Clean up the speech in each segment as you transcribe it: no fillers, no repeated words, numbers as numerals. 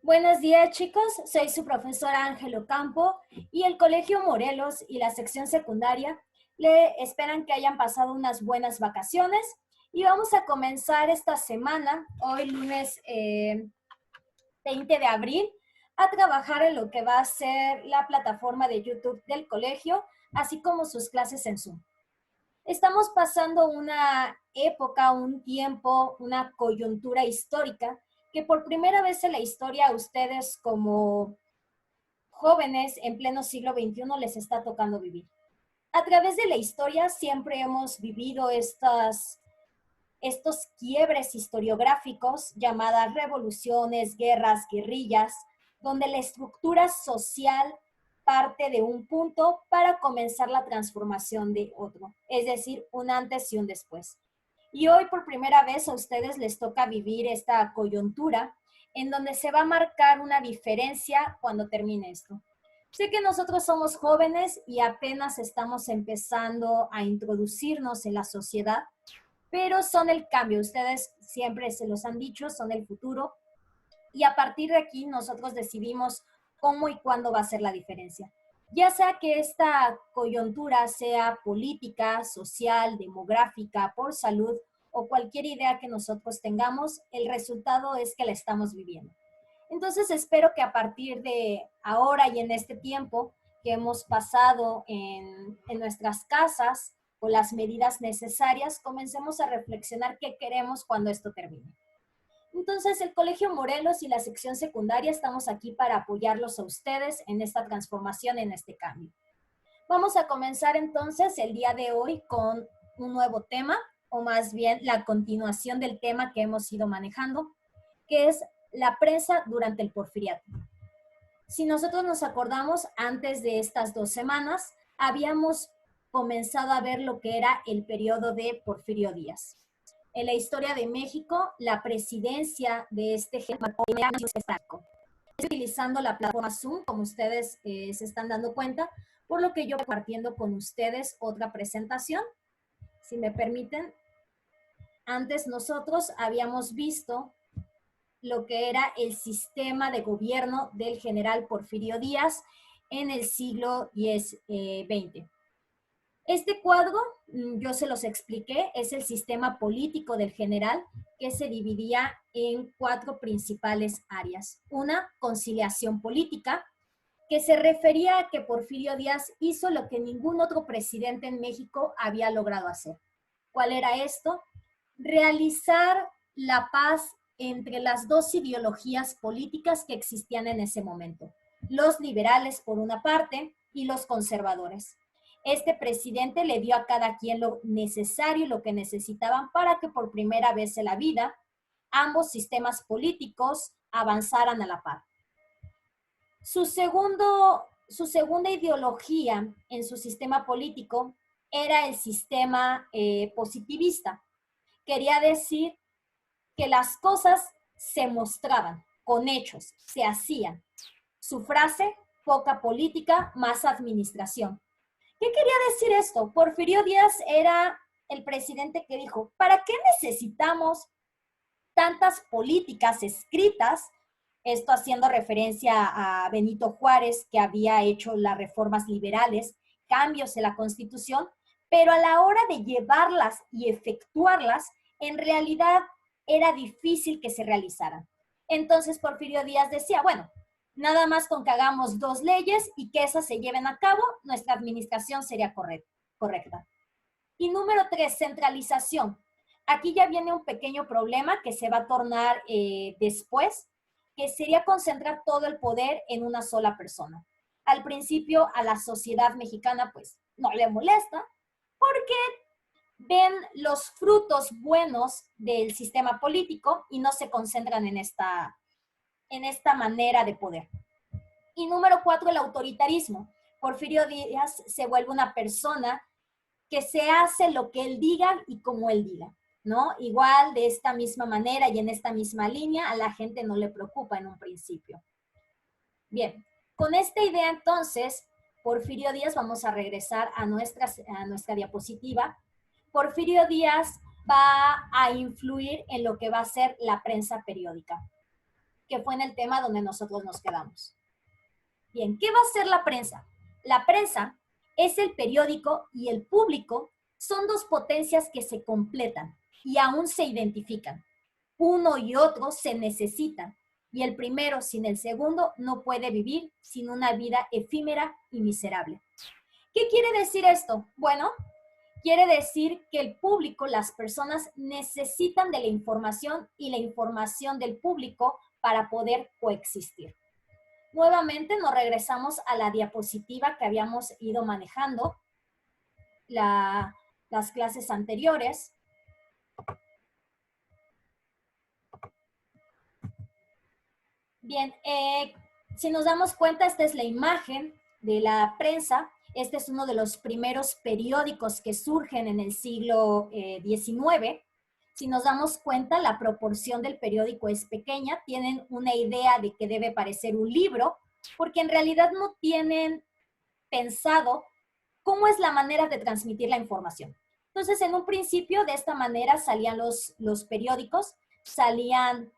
Buenos días, chicos. Soy su profesora Ángel Campo y el Colegio Morelos y la sección secundaria le esperan que hayan pasado unas buenas vacaciones y vamos a comenzar esta semana, hoy lunes 20 de abril, a trabajar en lo que va a ser la plataforma de YouTube del colegio, así como sus clases en Zoom. Estamos pasando una época, un tiempo, una coyuntura histórica que por primera vez en la historia a ustedes como jóvenes en pleno siglo XXI les está tocando vivir. A través de la historia siempre hemos vivido estos quiebres historiográficos llamadas revoluciones, guerras, guerrillas, donde la estructura social parte de un punto para comenzar la transformación de otro, es decir, un antes y un después. Y hoy por primera vez a ustedes les toca vivir esta coyuntura en donde se va a marcar una diferencia cuando termine esto. Sé que nosotros somos jóvenes y apenas estamos empezando a introducirnos en la sociedad, pero son el cambio. Ustedes siempre se los han dicho, son el futuro. Y a partir de aquí nosotros decidimos cómo y cuándo va a ser la diferencia. Ya sea que esta coyuntura sea política, social, demográfica, por salud o cualquier idea que nosotros tengamos, el resultado es que la estamos viviendo. Entonces espero que a partir de ahora y en este tiempo que hemos pasado en nuestras casas con las medidas necesarias, comencemos a reflexionar qué queremos cuando esto termine. Entonces, el Colegio Morelos y la sección secundaria estamos aquí para apoyarlos a ustedes en esta transformación, en este cambio. Vamos a comenzar entonces el día de hoy con un nuevo tema, o más bien la continuación del tema que hemos ido manejando, que es la prensa durante el porfiriato. Si nosotros nos acordamos, antes de estas 2 semanas, habíamos comenzado a ver lo que era el periodo de Porfirio Díaz. En la historia de México, la presidencia de este jefe utilizando la plataforma Zoom, como ustedes se están dando cuenta, por lo que yo compartiendo con ustedes otra presentación. Si me permiten, antes nosotros habíamos visto lo que era el sistema de gobierno del general Porfirio Díaz en el siglo XX. Este cuadro, yo se los expliqué, es el sistema político del general que se dividía en 4 principales áreas. Una, conciliación política, que se refería a que Porfirio Díaz hizo lo que ningún otro presidente en México había logrado hacer. ¿Cuál era esto? Realizar la paz entre las 2 ideologías políticas que existían en ese momento. Los liberales por una parte y los conservadores. Este presidente le dio a cada quien lo necesario y lo que necesitaban para que por primera vez en la vida ambos sistemas políticos avanzaran a la par. Su segunda ideología en su sistema político era el sistema positivista. Quería decir que las cosas se mostraban con hechos, se hacían. Su frase, poca política, más administración. ¿Qué quería decir esto? Porfirio Díaz era el presidente que dijo, ¿para qué necesitamos tantas políticas escritas? Esto haciendo referencia a Benito Juárez, que había hecho las reformas liberales, cambios en la Constitución, pero a la hora de llevarlas y efectuarlas, en realidad era difícil que se realizaran. Entonces Porfirio Díaz decía, bueno, nada más con que hagamos 2 leyes y que esas se lleven a cabo, nuestra administración sería correcta. Y número 3, centralización. Aquí ya viene un pequeño problema que se va a tornar después, que sería concentrar todo el poder en una sola persona. Al principio a la sociedad mexicana pues no le molesta porque ven los frutos buenos del sistema político y no se concentran en esta manera de poder. Y número 4, el autoritarismo. Porfirio Díaz se vuelve una persona que se hace lo que él diga y como él diga, ¿no? Igual de esta misma manera y en esta misma línea a la gente no le preocupa en un principio. Bien, con esta idea entonces, Porfirio Díaz, vamos a regresar a nuestra diapositiva. Porfirio Díaz va a influir en lo que va a ser la prensa periódica, que fue en el tema donde nosotros nos quedamos. Bien, ¿qué va a ser la prensa? La prensa es el periódico y el público son dos potencias que se completan y aún se identifican. Uno y otro se necesitan y el primero sin el segundo no puede vivir sin una vida efímera y miserable. ¿Qué quiere decir esto? Bueno, quiere decir que el público, las personas necesitan de la información y la información del público para poder coexistir. Nuevamente nos regresamos a la diapositiva que habíamos ido manejando las clases anteriores. Bien, si nos damos cuenta, esta es la imagen de la prensa. Este es uno de los primeros periódicos que surgen en el siglo XIX. Si nos damos cuenta, la proporción del periódico es pequeña. Tienen una idea de que debe parecer un libro, porque en realidad no tienen pensado cómo es la manera de transmitir la información. Entonces, en un principio, de esta manera salían los periódicos, salían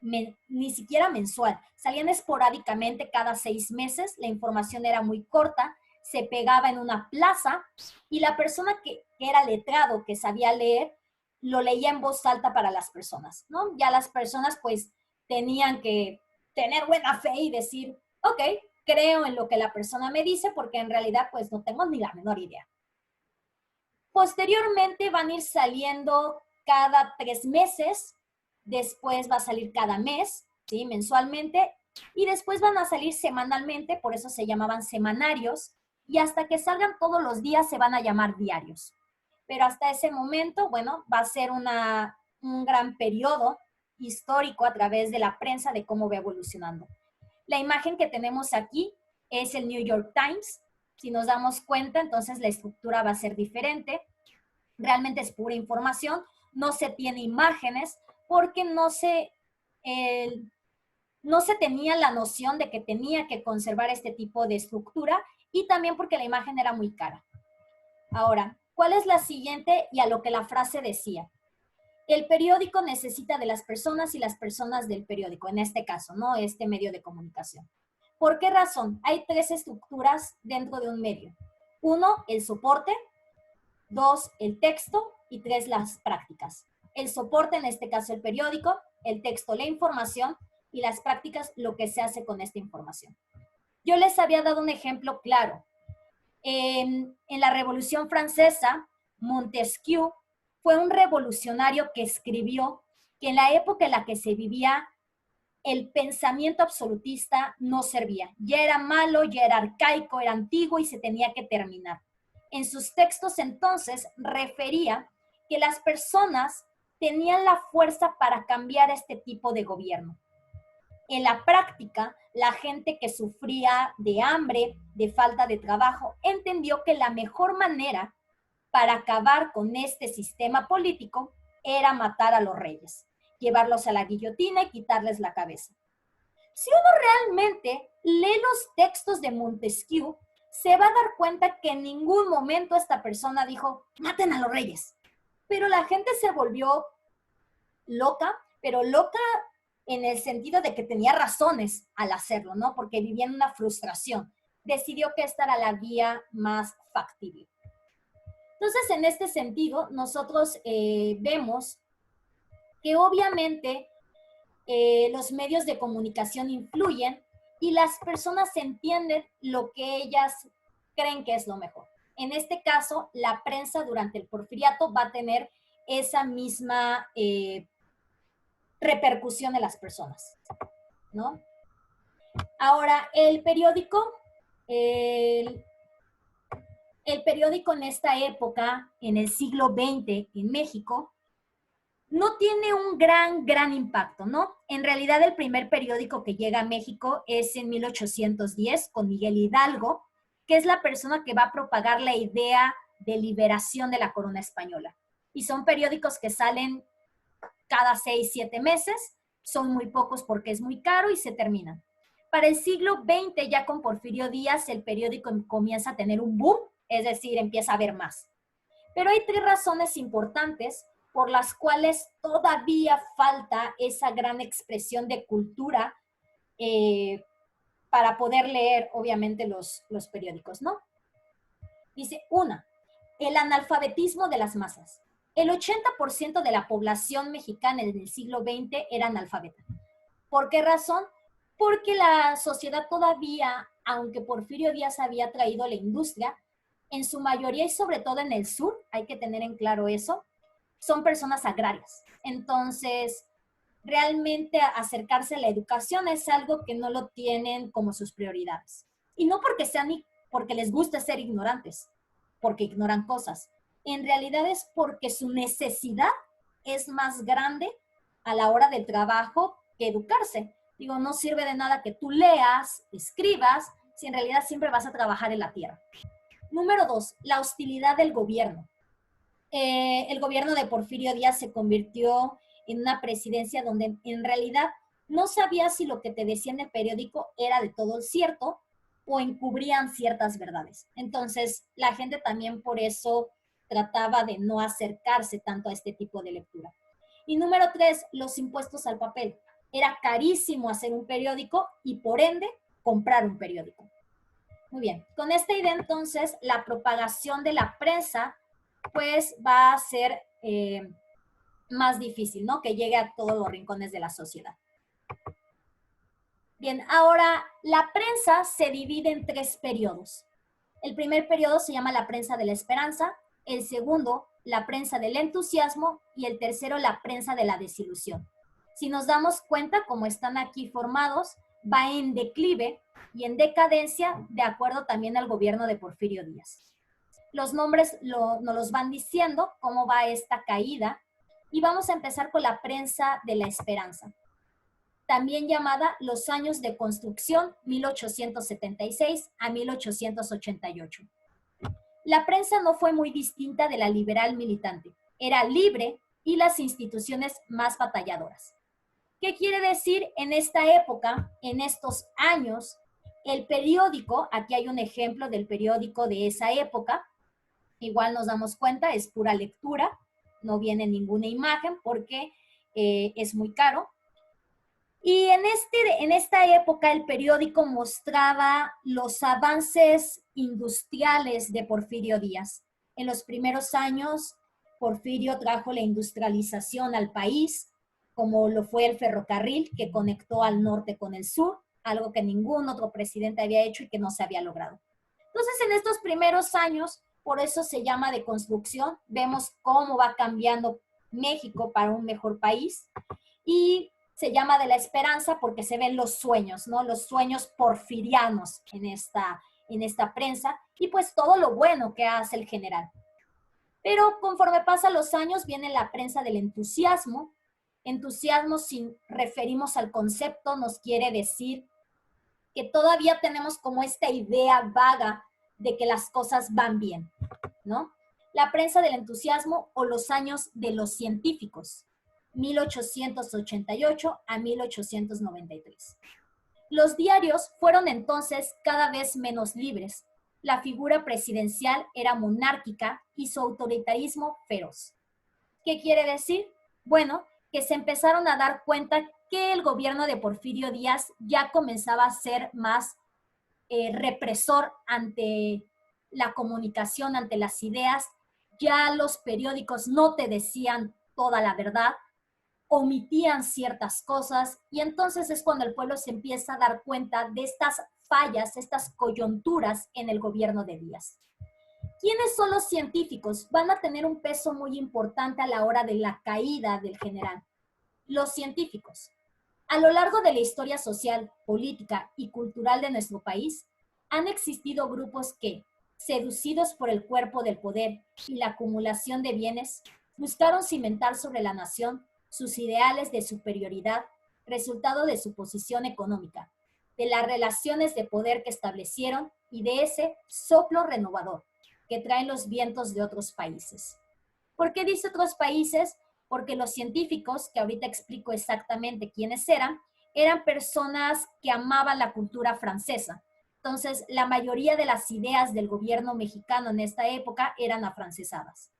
ni siquiera mensual, salían esporádicamente cada 6 meses, la información era muy corta, se pegaba en una plaza y la persona que era letrado, que sabía leer, lo leía en voz alta para las personas, ¿no? Ya las personas pues tenían que tener buena fe y decir, ok, creo en lo que la persona me dice porque en realidad pues no tengo ni la menor idea. Posteriormente van a ir saliendo cada 3 meses, después va a salir cada mes, ¿sí? Mensualmente, y después van a salir semanalmente, por eso se llamaban semanarios, y hasta que salgan todos los días se van a llamar diarios. Pero hasta ese momento, bueno, va a ser un gran periodo histórico a través de la prensa de cómo va evolucionando. La imagen que tenemos aquí es el New York Times. Si nos damos cuenta, entonces la estructura va a ser diferente. Realmente es pura información, no se tiene imágenes porque no se tenía la noción de que tenía que conservar este tipo de estructura y también porque la imagen era muy cara. Ahora, ¿cuál es la siguiente y a lo que la frase decía? El periódico necesita de las personas y las personas del periódico, en este caso, ¿no? Este medio de comunicación. ¿Por qué razón? Hay 3 estructuras dentro de un medio. 1, el soporte. 2, el texto. Y 3, las prácticas. El soporte, en este caso, el periódico. El texto, la información. Y las prácticas, lo que se hace con esta información. Yo les había dado un ejemplo claro. En la Revolución Francesa, Montesquieu fue un revolucionario que escribió que en la época en la que se vivía, el pensamiento absolutista no servía. Ya era malo, ya era arcaico, era antiguo y se tenía que terminar. En sus textos entonces refería que las personas tenían la fuerza para cambiar este tipo de gobierno. En la práctica, la gente que sufría de hambre, de falta de trabajo, entendió que la mejor manera para acabar con este sistema político era matar a los reyes, llevarlos a la guillotina y quitarles la cabeza. Si uno realmente lee los textos de Montesquieu, se va a dar cuenta que en ningún momento esta persona dijo, maten a los reyes. Pero la gente se volvió loca, pero loca en el sentido de que tenía razones al hacerlo, ¿no? Porque vivía en una frustración. Decidió que esta era la vía más factible. Entonces, en este sentido, nosotros vemos que obviamente los medios de comunicación influyen y las personas entienden lo que ellas creen que es lo mejor. En este caso, la prensa durante el Porfiriato va a tener esa misma repercusión en las personas, ¿no? Ahora, el periódico en esta época, en el siglo XX en México, no tiene un gran impacto, ¿no? En realidad, el primer periódico que llega a México es en 1810 con Miguel Hidalgo, que es la persona que va a propagar la idea de liberación de la corona española. Y son periódicos que salen cada 6, 7 meses, son muy pocos porque es muy caro y se terminan. Para el siglo XX, ya con Porfirio Díaz, el periódico comienza a tener un boom, es decir, empieza a haber más. Pero hay 3 razones importantes por las cuales todavía falta esa gran expresión de cultura para poder leer, obviamente, los periódicos, ¿no? Dice, una, el analfabetismo de las masas. El 80% de la población mexicana en el siglo XX era analfabeta. ¿Por qué razón? Porque la sociedad todavía, aunque Porfirio Díaz había traído la industria, en su mayoría y sobre todo en el sur, hay que tener en claro eso, son personas agrarias. Entonces, realmente acercarse a la educación es algo que no lo tienen como sus prioridades. Y no porque porque les guste ser ignorantes, porque ignoran cosas. En realidad es porque su necesidad es más grande a la hora del trabajo que educarse. Digo, no sirve de nada que tú leas, escribas, si en realidad siempre vas a trabajar en la tierra. Número 2, la hostilidad del gobierno. El gobierno de Porfirio Díaz se convirtió en una presidencia donde en realidad no sabías si lo que te decía en el periódico era de todo cierto o encubrían ciertas verdades. Entonces, la gente también por eso trataba de no acercarse tanto a este tipo de lectura. Y número 3, los impuestos al papel. Era carísimo hacer un periódico y por ende comprar un periódico. Muy bien, con esta idea entonces la propagación de la prensa pues va a ser más difícil, ¿no? Que llegue a todos los rincones de la sociedad. Bien, ahora la prensa se divide en 3 periodos. El primer periodo se llama la prensa de la esperanza, el segundo, la prensa del entusiasmo y el tercero, la prensa de la desilusión. Si nos damos cuenta, como están aquí formados, va en declive y en decadencia de acuerdo también al gobierno de Porfirio Díaz. Los nombres nos los van diciendo cómo va esta caída y vamos a empezar con la prensa de la esperanza, también llamada los años de construcción 1876 a 1888. La prensa no fue muy distinta de la liberal militante, era libre y las instituciones más batalladoras. ¿Qué quiere decir en esta época, en estos años? El periódico, aquí hay un ejemplo del periódico de esa época, igual nos damos cuenta, es pura lectura, no viene ninguna imagen porque es muy caro. Y en esta época el periódico mostraba los avances industriales de Porfirio Díaz. En los primeros años, Porfirio trajo la industrialización al país, como lo fue el ferrocarril que conectó al norte con el sur, algo que ningún otro presidente había hecho y que no se había logrado. Entonces, en estos primeros años, por eso se llama de construcción, vemos cómo va cambiando México para un mejor país y se llama de la esperanza porque se ven los sueños, ¿no? Los sueños porfirianos en esta prensa y pues todo lo bueno que hace el general. Pero conforme pasan los años viene la prensa del entusiasmo. Entusiasmo, si referimos al concepto, nos quiere decir que todavía tenemos como esta idea vaga de que las cosas van bien, ¿no? La prensa del entusiasmo o los años de los científicos, 1888 a 1893. Los diarios fueron entonces cada vez menos libres. La figura presidencial era monárquica y su autoritarismo feroz. ¿Qué quiere decir? Bueno, que se empezaron a dar cuenta que el gobierno de Porfirio Díaz ya comenzaba a ser más represor ante la comunicación, ante las ideas. Ya los periódicos no te decían toda la verdad, omitían ciertas cosas y entonces es cuando el pueblo se empieza a dar cuenta de estas fallas, estas coyunturas en el gobierno de Díaz. ¿Quiénes son los científicos? Van a tener un peso muy importante a la hora de la caída del general. Los científicos. A lo largo de la historia social, política y cultural de nuestro país, han existido grupos que, seducidos por el cuerpo del poder y la acumulación de bienes, buscaron cimentar sobre la nación sus ideales de superioridad, resultado de su posición económica, de las relaciones de poder que establecieron y de ese soplo renovador, que traen los vientos de otros países. ¿Por qué dice otros países? Porque los científicos, que ahorita explico exactamente quiénes eran personas que amaban la cultura francesa. Entonces, la mayoría de las ideas del gobierno mexicano en esta época eran afrancesadas.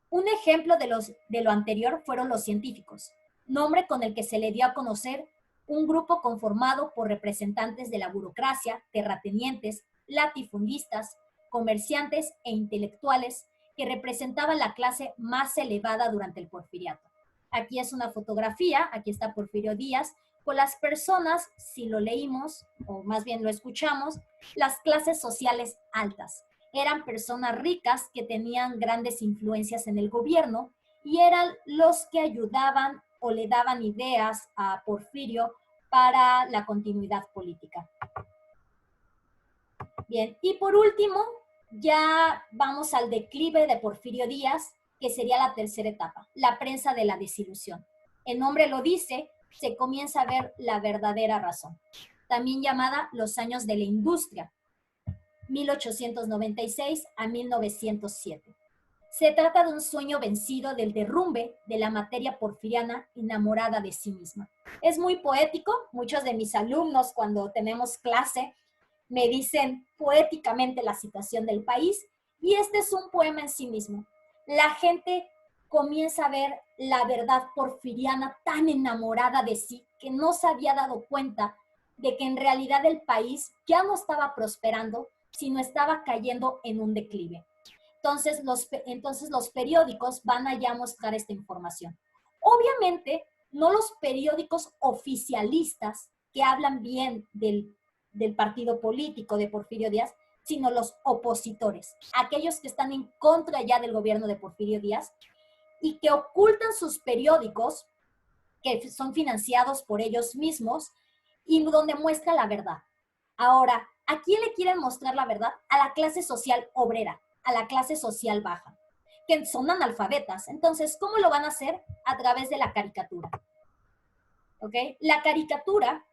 Un ejemplo de lo anterior fueron los científicos, nombre con el que se le dio a conocer un grupo conformado por representantes de la burocracia, terratenientes, latifundistas, comerciantes e intelectuales que representaban la clase más elevada durante el porfiriato. Aquí es una fotografía, aquí está Porfirio Díaz, con las personas, si lo leímos, o más bien lo escuchamos, las clases sociales altas. Eran personas ricas que tenían grandes influencias en el gobierno y eran los que ayudaban o le daban ideas a Porfirio para la continuidad política. Bien, y por último, ya vamos al declive de Porfirio Díaz, que sería la tercera etapa, la prensa de la desilusión. El nombre lo dice, se comienza a ver la verdadera razón, también llamada los años de la industria, 1896 a 1907. Se trata de un sueño vencido del derrumbe de la materia porfiriana enamorada de sí misma. Es muy poético, muchos de mis alumnos cuando tenemos clase me dicen poéticamente la situación del país y este es un poema en sí mismo. La gente comienza a ver la verdad porfiriana tan enamorada de sí que no se había dado cuenta de que en realidad el país ya no estaba prosperando, sino estaba cayendo en un declive. Entonces los periódicos van allá a mostrar esta información. Obviamente, no los periódicos oficialistas que hablan bien del partido político de Porfirio Díaz, sino los opositores, aquellos que están en contra ya del gobierno de Porfirio Díaz y que ocultan sus periódicos, que son financiados por ellos mismos, y donde muestra la verdad. Ahora, ¿a quién le quieren mostrar la verdad? A la clase social obrera, a la clase social baja, que son analfabetas. Entonces, ¿cómo lo van a hacer? A través de la caricatura. ¿Ok? La caricatura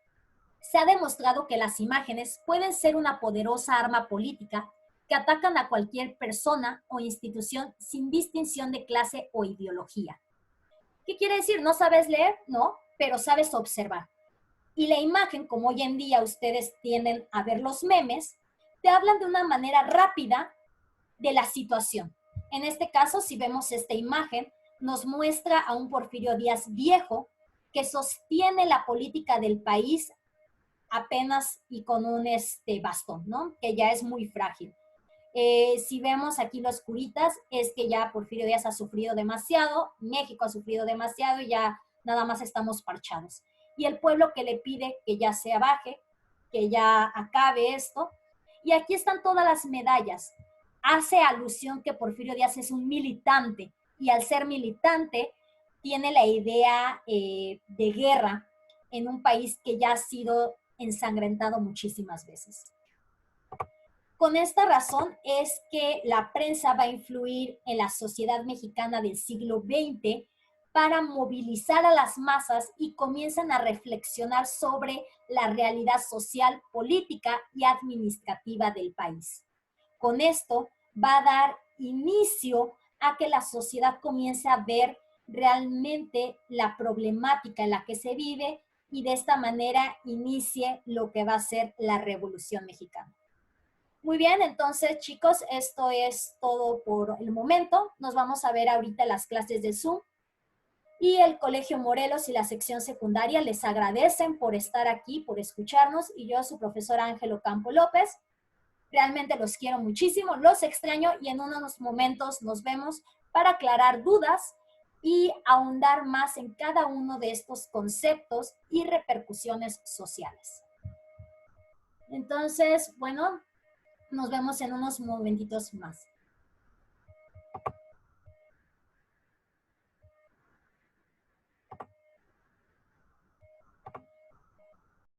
se ha demostrado que las imágenes pueden ser una poderosa arma política que atacan a cualquier persona o institución sin distinción de clase o ideología. ¿Qué quiere decir? ¿No sabes leer? No, pero sabes observar. Y la imagen, como hoy en día ustedes tienden a ver los memes, te hablan de una manera rápida de la situación. En este caso, si vemos esta imagen, nos muestra a un Porfirio Díaz viejo que sostiene la política del país apenas y con un bastón, ¿no? Que ya es muy frágil. Si vemos aquí los curitas, es que ya Porfirio Díaz ha sufrido demasiado, México ha sufrido demasiado y ya nada más estamos parchados. Y el pueblo que le pide que ya se abaje, que ya acabe esto. Y aquí están todas las medallas. Hace alusión que Porfirio Díaz es un militante y al ser militante tiene la idea de guerra en un país que ya ha sido ensangrentado muchísimas veces. Con esta razón es que la prensa va a influir en la sociedad mexicana del siglo XX para movilizar a las masas y comienzan a reflexionar sobre la realidad social, política y administrativa del país. Con esto va a dar inicio a que la sociedad comience a ver realmente la problemática en la que se vive y de esta manera inicie lo que va a ser la Revolución Mexicana. Muy bien, entonces chicos, esto es todo por el momento. Nos vamos a ver ahorita las clases de Zoom. Y el Colegio Morelos y la sección secundaria les agradecen por estar aquí, por escucharnos. Y yo, su profesora Ángelo Campo López, realmente los quiero muchísimo, los extraño y en unos momentos nos vemos para aclarar dudas y ahondar más en cada uno de estos conceptos y repercusiones sociales. Entonces, bueno, nos vemos en unos momentitos más.